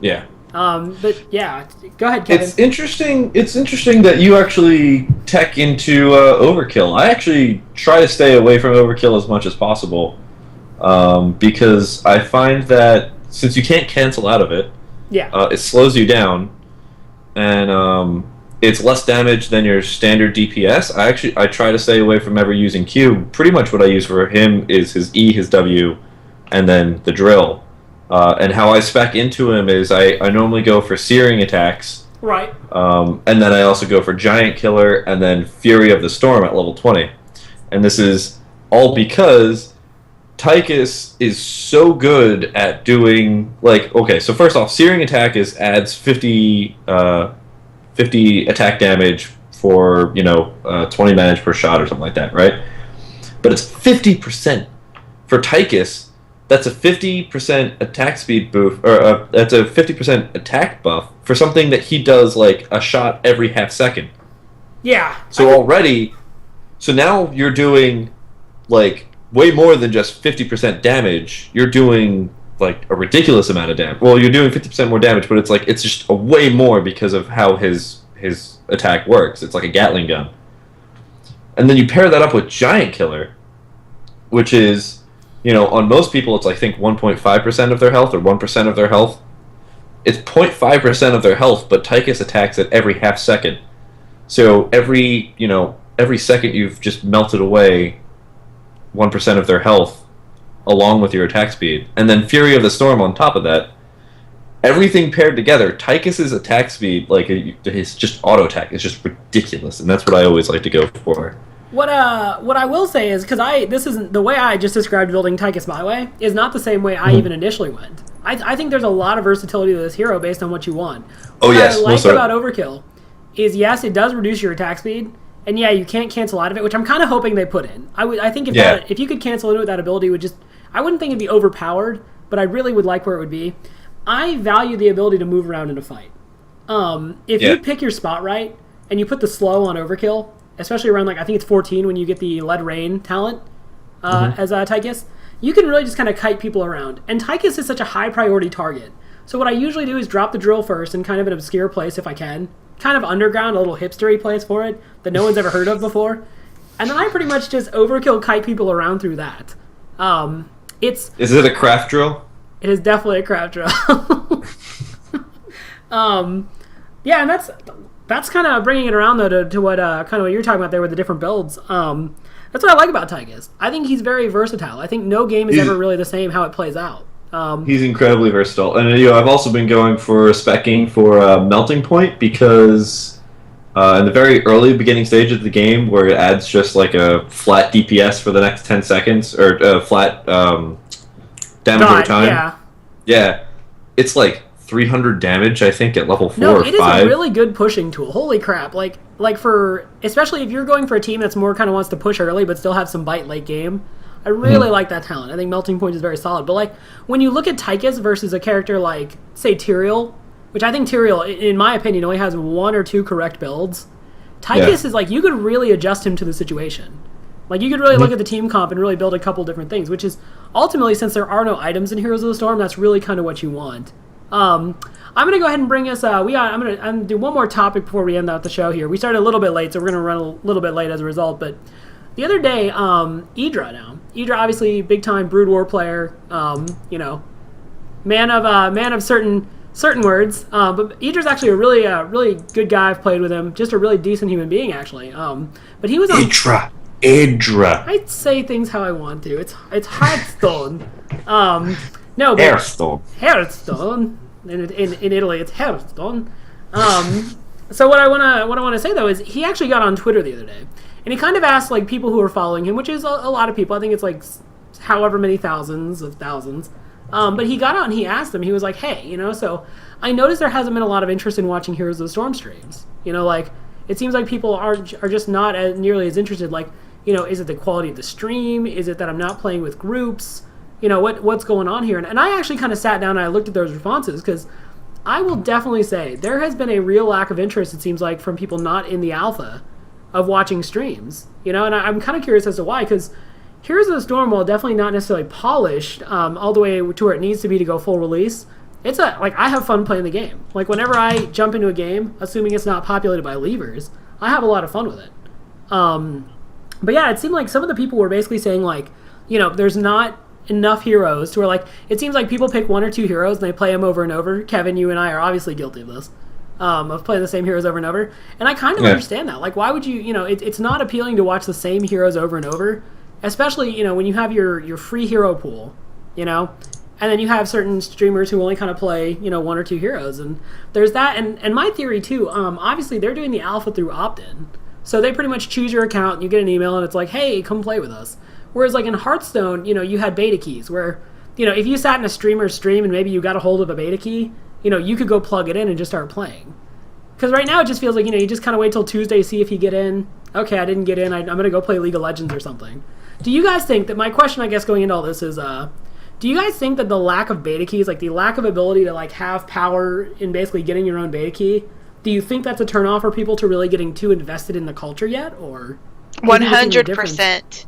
Yeah. But yeah, go ahead, Kevin. It's interesting that you actually tech into Overkill. I actually try to stay away from Overkill as much as possible, because I find that since you can't cancel out of it, it slows you down, and it's less damage than your standard DPS. I try to stay away from ever using Q. Pretty much what I use for him is his E, his W, and then the drill. And how I spec into him is I normally go for searing attacks. Right. And then I also go for Giant Killer and then Fury of the Storm at level 20. And this is all because Tychus is so good at doing, like, okay, so first off, searing attack adds 50 attack damage for, 20 damage per shot or something like that, right? But it's 50%. For Tychus, that's a 50% attack speed buff, or that's a 50% attack buff for something that he does like a shot every half second. Yeah. So so now you're doing like way more than just 50% damage. You're doing like a ridiculous amount of damage. Well, you're doing 50% more damage, but it's just a way more because of how his attack works. It's like a Gatling gun. And then you pair that up with Giant Killer, which is, on most people, it's, I think, 1.5% of their health or 1% of their health. It's 0.5% of their health, but Tychus attacks at every half second. So every second you've just melted away 1% of their health along with your attack speed. And then Fury of the Storm on top of that. Everything paired together, Tychus's attack speed, like his just auto attack, is just ridiculous, and that's what I always like to go for. What I will say is, because this isn't the way I just described building Tychus my way, is not the same way I even initially went. I think there's a lot of versatility to this hero based on what you want. What I like about Overkill is, yes, it does reduce your attack speed, and yeah, you can't cancel out of it, which I'm kind of hoping they put in. I think if you could cancel into it, that ability would just, I wouldn't think it'd be overpowered, but I really would like where it would be. I value the ability to move around in a fight. If you pick your spot right, and you put the slow on Overkill, especially around, like, I think it's 14 when you get the Lead Rain talent as Tychus, you can really just kind of kite people around. And Tychus is such a high priority target. So what I usually do is drop the drill first in kind of an obscure place if I can. Kind of underground, a little hipstery place for it that no one's ever heard of before. And then I pretty much just Overkill kite people around through that. Is it a craft drill? It is definitely a craft drill. Yeah, and that's kind of bringing it around, though, to what kind of what you're talking about there with the different builds. That's what I like about Tychus. I think he's very versatile. I think no game is ever really the same how it plays out. He's incredibly versatile. And I've also been going for specking for Melting Point because in the very early beginning stage of the game where it adds just like a flat DPS for the next 10 seconds, or flat damage over time. Yeah, it's like 300 damage, I think, at level 4 no, or 5. it is a really good pushing tool. Holy crap! Like for especially if you're going for a team that's more kind of wants to push early but still have some bite late game. I really like that talent. I think Melting Point is very solid. But like when you look at Tychus versus a character like say Tyrael, which I think Tyrael, in my opinion, only has 1 or 2 correct builds. Tychus is like you could really adjust him to the situation. Like you could really look at the team comp and really build a couple different things, which is ultimately, since there are no items in Heroes of the Storm, that's really kind of what you want. I'm gonna go ahead and bring us. I'm gonna do one more topic before we end out the show here. We started a little bit late, so we're gonna run a little bit late as a result. But the other day, Idra, obviously big time Brood War player. Man of certain words. But Idra's actually a really good guy. I've played with him. Just a really decent human being, actually. But he was on Idra. I say things how I want to. It's Hearthstone. No, but Hearthstone. In Italy, it's Hearthstone. So what I wanna say though is he actually got on Twitter the other day, and he kind of asked like people who are following him, which is a lot of people. I think it's like however many thousands of thousands. But he got out and he asked them. He was like, "Hey, so I noticed there hasn't been a lot of interest in watching Heroes of the Storm streams. Like it seems like people are just not nearly as interested. Like, is it the quality of the stream? Is it that I'm not playing with groups? What's going on here?" And I actually kind of sat down and I looked at those responses because I will definitely say there has been a real lack of interest, it seems like, from people not in the alpha of watching streams. And I'm kind of curious as to why, because Heroes of the Storm, while definitely not necessarily polished all the way to where it needs to be to go full release, it's I have fun playing the game. Like whenever I jump into a game, assuming it's not populated by leavers, I have a lot of fun with it. But yeah, it seemed like some of the people were basically saying like, there's not enough heroes to where like it seems like people pick 1 or 2 heroes and they play them over and over. Kevin, you and I are obviously guilty of this, of playing the same heroes over and over. And I kind of understand that. Like, why would you? It's not appealing to watch the same heroes over and over, especially when you have your free hero pool, and then you have certain streamers who only kind of play 1 or 2 heroes, and there's that. And my theory too. Obviously they're doing the alpha through opt-in, so they pretty much choose your account and you get an email and it's like, hey, come play with us. Whereas like in Hearthstone, you had beta keys where, if you sat in a streamer's stream and maybe you got a hold of a beta key, you could go plug it in and just start playing. Because right now it just feels like, you just kind of wait till Tuesday, see if you get in. Okay, I didn't get in. I'm going to go play League of Legends or something. Do you guys think that, my question I guess going into all this is, do you guys think that the lack of beta keys, like the lack of ability to like have power in basically getting your own beta key, do you think that's a turnoff for people to really getting too invested in the culture yet? Or 100%.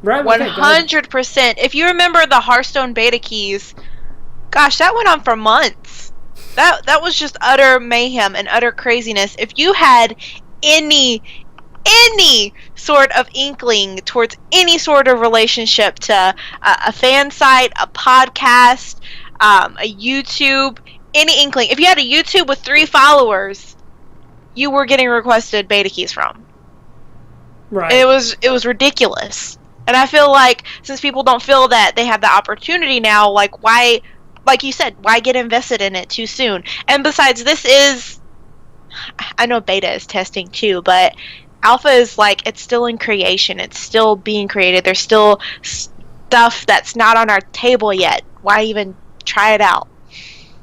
Right, 100%. If you remember the Hearthstone beta keys, gosh, that went on for months. That was just utter mayhem and utter craziness. If you had any sort of inkling towards any sort of relationship to a fan site, a podcast, a YouTube, any inkling, if you had a YouTube with 3 followers, you were getting requested beta keys from. Right. It was ridiculous. And I feel like since people don't feel that they have the opportunity now, like why, like you said, why get invested in it too soon? And besides, I know beta is testing too, but alpha is like, it's still in creation. It's still being created. There's still stuff that's not on our table yet. Why even try it out?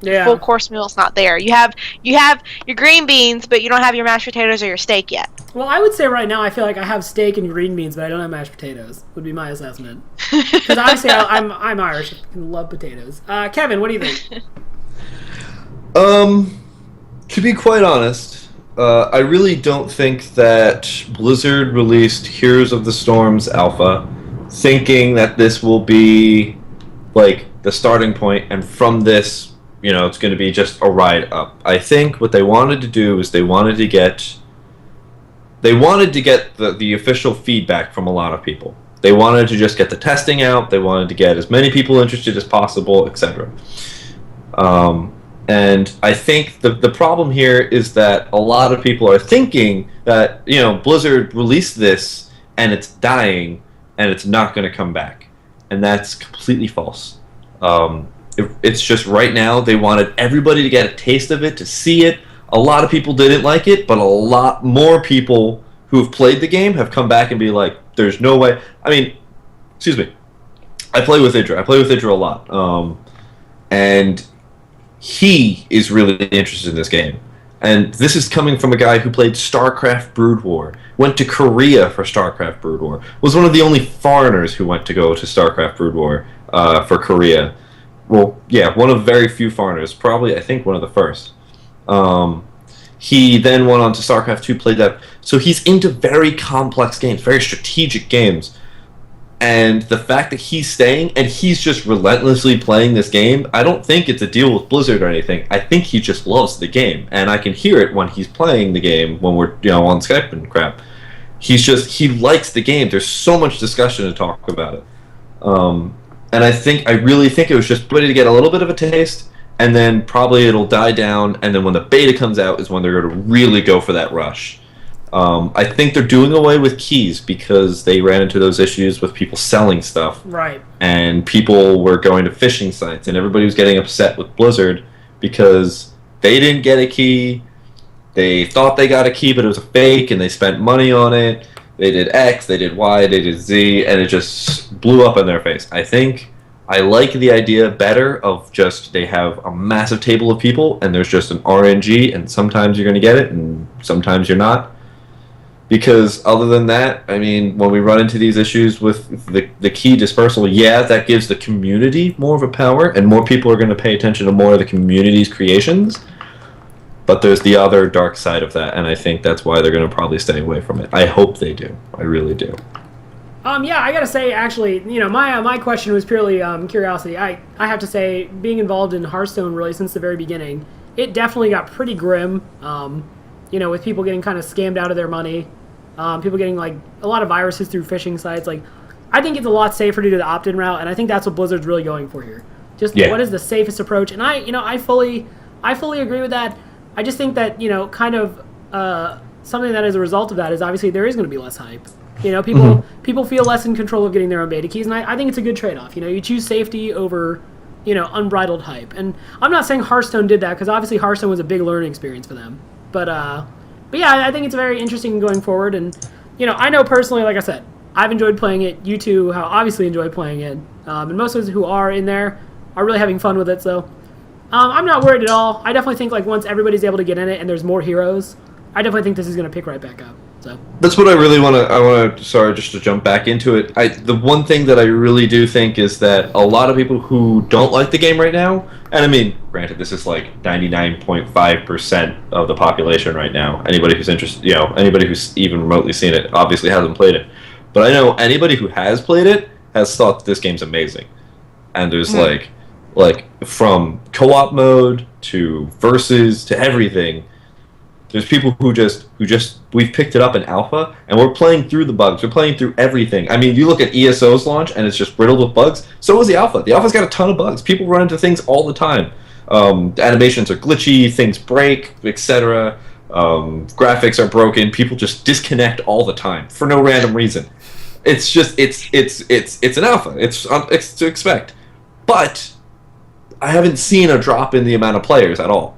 Yeah. Full course meal's not there. You have your green beans, but you don't have your mashed potatoes or your steak yet. Well, I would say right now I feel like I have steak and green beans, but I don't have mashed potatoes, would be my assessment. Because obviously I'm Irish. I love potatoes. Kevin, what do you think? To be quite honest, I really don't think that Blizzard released Heroes of the Storm's alpha thinking that this will be like the starting point, and from this, it's going to be just a ride up. I think what they wanted to do is they wanted to get the official feedback from a lot of people. They wanted to just get the testing out. They wanted to get as many people interested as possible, etc. And I think the problem here is that a lot of people are thinking that Blizzard released this and it's dying and it's not going to come back, and that's completely false. It's just right now they wanted everybody to get a taste of it, to see it. A lot of people didn't like it, but a lot more people who have played the game have come back and be like, there's no way. I mean, excuse me. I play with Idra. I play with Idra a lot. And he is really interested in this game. And this is coming from a guy who played StarCraft Brood War, went to Korea for StarCraft Brood War, was one of the only foreigners who went to go to StarCraft Brood War for Korea. Well, yeah, one of very few foreigners, probably, I think, one of the first. He then went on to StarCraft 2, played that. So he's into very complex games, very strategic games. And the fact that he's staying and he's just relentlessly playing this game, I don't think it's a deal with Blizzard or anything. I think he just loves the game, and I can hear it when he's playing the game when we're on Skype and crap. He likes the game. There's so much discussion to talk about it, and I really think it was just ready to get a little bit of a taste, and then probably it'll die down, and then when the beta comes out is when they're going to really go for that rush. I think they're doing away with keys because they ran into those issues with people selling stuff. Right. And people were going to phishing sites, and everybody was getting upset with Blizzard because they didn't get a key. They thought they got a key, but it was a fake, and they spent money on it. They did X, they did Y, they did Z, and it just blew up in their face. I like the idea better of just they have a massive table of people, and there's just an RNG, and sometimes you're going to get it, and sometimes you're not. Because other than that, I mean, when we run into these issues with the key dispersal, yeah, that gives the community more of a power, and more people are going to pay attention to more of the community's creations. But there's the other dark side of that, and I think that's why they're going to probably stay away from it. I hope they do. I really do. Yeah, I gotta say, actually, my question was purely curiosity. I have to say, being involved in Hearthstone really since the very beginning, it definitely got pretty grim. With people getting kind of scammed out of their money. People getting like a lot of viruses through phishing sites. Like, I think it's a lot safer to do the opt-in route, and I think that's what Blizzard's really going for here. Just what is the safest approach? And I fully agree with that. I just think that kind of something that is a result of that is obviously there is going to be less hype. People feel less in control of getting their own beta keys, and I think it's a good trade-off. You choose safety over unbridled hype. And I'm not saying Hearthstone did that because obviously Hearthstone was a big learning experience for them. But yeah, I think it's very interesting going forward. And, I know personally, like I said, I've enjoyed playing it. You two obviously enjoy playing it. And most of us who are in there are really having fun with it. So I'm not worried at all. I definitely think like once everybody's able to get in it and there's more heroes, I definitely think this is going to pick right back up. So that's what I really want to. Sorry, just to jump back into it. The one thing that I really do think is that a lot of people who don't like the game right now, and I mean, granted, this is like 99.5% of the population right now. Anybody who's interested, anybody who's even remotely seen it, obviously hasn't played it. But I know anybody who has played it has thought that this game's amazing. And there's like from co-op mode to versus to everything. There's people who just we've picked it up in alpha and we're playing through the bugs. We're playing through everything. I mean, you look at ESO's launch and it's just riddled with bugs. So is the alpha. The alpha's got a ton of bugs. People run into things all the time. The animations are glitchy, things break, etc. Graphics are broken. People just disconnect all the time for no random reason. It's just it's an alpha. It's to expect. But I haven't seen a drop in the amount of players at all.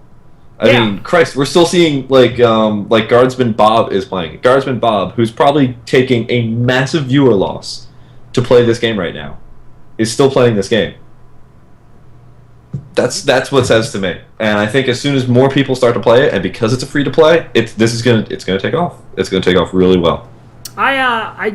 I mean, Christ, we're still seeing like Guardsman Bob is playing. Guardsman Bob, who's probably taking a massive viewer loss to play this game right now, is still playing this game. That's what it says to me. And I think as soon as more people start to play it, and because it's a free to play, it's gonna take off. It's gonna take off really well. I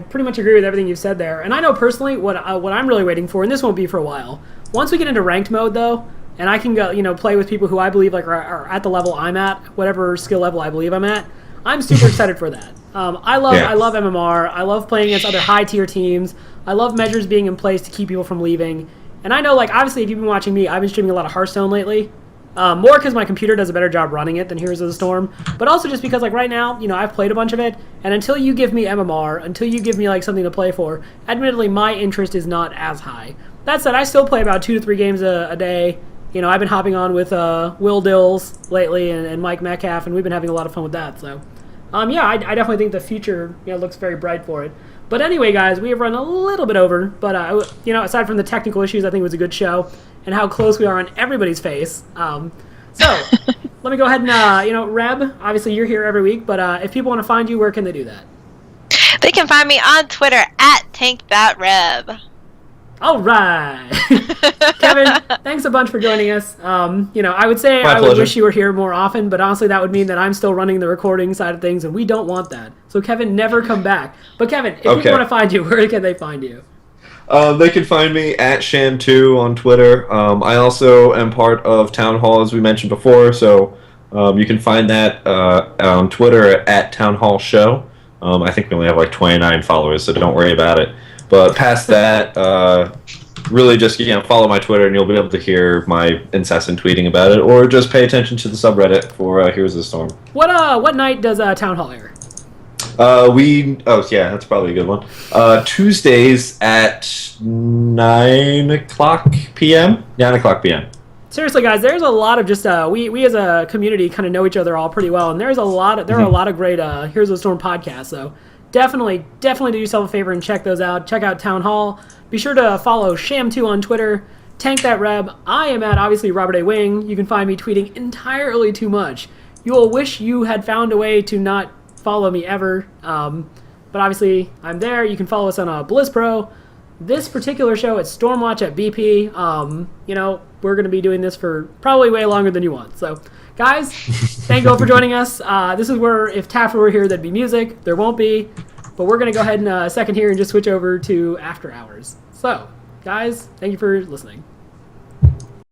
pretty much agree with everything you've said there. And I know personally what I'm really waiting for, and this won't be for a while. Once we get into ranked mode, though. And I can go, play with people who I believe are at the level I'm at, whatever skill level I believe I'm at. I'm super excited for that. I love MMR. I love playing against other high tier teams. I love measures being in place to keep people from leaving. And I know, obviously, if you've been watching me, I've been streaming a lot of Hearthstone lately. More because my computer does a better job running it than Heroes of the Storm. But also just because, right now, I've played a bunch of it. And until you give me MMR, until you give me, something to play for, admittedly, my interest is not as high. That said, I still play about 2 to 3 games a day. I've been hopping on with Will Dills lately and Mike Metcalf, and we've been having a lot of fun with that. So, I definitely think the future looks very bright for it. But anyway, guys, we have run a little bit over. But, aside from the technical issues, I think it was a good show and how close we are on everybody's face. So, let me go ahead and, Reb, obviously you're here every week, but if people want to find you, where can they do that? They can find me on Twitter at TankThatReb. All right. Kevin, thanks a bunch for joining us. I would say My I would pleasure. wish you were here more often, but honestly, that would mean that I'm still running the recording side of things, and we don't want that. So, Kevin, never come back. But, Kevin, if people want to find you, where can they find you? They can find me at Sham2 on Twitter. I also am part of Town Hall, as we mentioned before, so you can find that on Twitter at Town Hall Show. I think we only have like 29 followers, so don't worry about it. But past that, really just follow my Twitter, and you'll be able to hear my incessant tweeting about it, or just pay attention to the subreddit for Heroes of the Storm. What night does Town Hall air? That's probably a good one. Tuesdays at 9 o'clock p.m. 9 o'clock p.m. Seriously, guys, there's a lot of just we as a community kind of know each other all pretty well, and there are a lot of great Heroes of the Storm podcasts. So definitely do yourself a favor and check those out. Check out Town Hall. Be sure to follow Sham2 on Twitter. Tank that Reb. I am at obviously Robert A. Wing. You can find me tweeting entirely too much. You will wish you had found a way to not follow me ever. But obviously I'm there. You can follow us on Bliss Pro. This particular show at Stormwatch at BP. We're going to be doing this for probably way longer than you want. So, guys, thank you all for joining us. This is where, if Taffer were here, there'd be music. There won't be. But we're going to go ahead in a second here and just switch over to After Hours. So, guys, thank you for listening.